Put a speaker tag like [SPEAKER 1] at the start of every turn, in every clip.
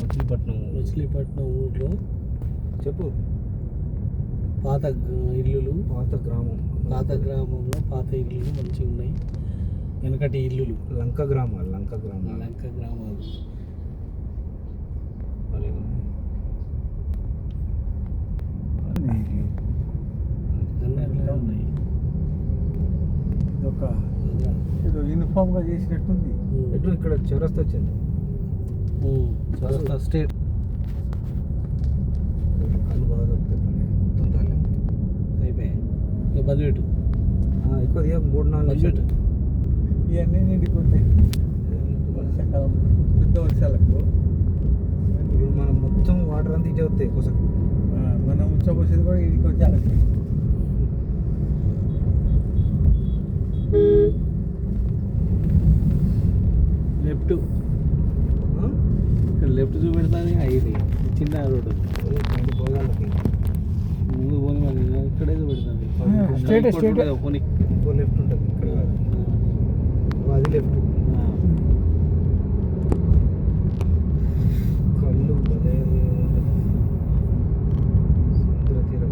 [SPEAKER 1] మచిలీపట్నం ఊర్లో
[SPEAKER 2] చెప్పు.
[SPEAKER 1] పాత ఇల్లులు,
[SPEAKER 2] పాత
[SPEAKER 1] గ్రామంలో పాత ఇల్లులు మంచిగా ఉన్నాయి. వెనకటి ఇల్లులు
[SPEAKER 2] లంక గ్రామాలు
[SPEAKER 1] అన్నీ అట్లా ఉన్నాయి.
[SPEAKER 3] ఒక ఏదో యూనిఫామ్గా చేసినట్టుంది.
[SPEAKER 2] ఎటు ఇక్కడ చౌరస్తా వచ్చింది.
[SPEAKER 1] స్టేట్
[SPEAKER 2] కళ్ళు బాగా మొత్తం తాళం
[SPEAKER 1] అయిపోయాయి. ఇక బదిపెట్టు
[SPEAKER 2] ఎక్కువ 3-4
[SPEAKER 1] బదిపెట్టు.
[SPEAKER 3] ఇవన్నీ నిండిపోతాయి వర్షాకాలం, పెద్ద వర్షాలకు.
[SPEAKER 2] ఇప్పుడు మనం మొత్తం వాటర్ అంతా ఇటే వస్తాయి కోసం.
[SPEAKER 3] మనం ఉచ్చబోసేది కూడా ఇదికి వచ్చాలి.
[SPEAKER 1] లెఫ్ట్ ఇక్కడ లెఫ్ట్ చూపెడతాను. ఇది చిన్న రోడ్డు
[SPEAKER 2] పోగాలకి
[SPEAKER 1] ముందు పోని మరి ఇక్కడే చూపెడుతుంది.
[SPEAKER 3] స్ట్రైట్
[SPEAKER 1] పోనీ
[SPEAKER 2] ఇంకో లెఫ్ట్ ఉంటుంది ఇక్కడ కాదు. అది లెఫ్ట్. కళ్ళు భలే సముద్ర తీర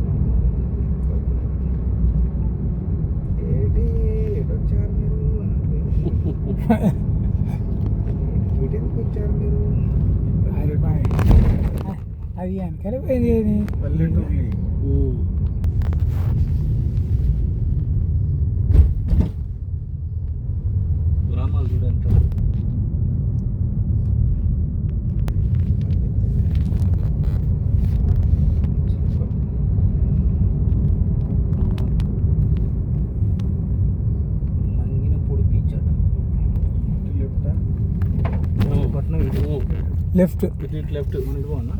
[SPEAKER 2] ఏంటి ఎటొచ్చారు మీరు అన్నట్టు. ఎందుకు వచ్చారు మీరు?
[SPEAKER 3] అది వెనకాల పోయింది. పల్లెటూరు
[SPEAKER 1] గ్రామాలు చూడండి.
[SPEAKER 3] లెఫ్ట్
[SPEAKER 1] లెఫ్ట్
[SPEAKER 2] మనకి బాగున్నా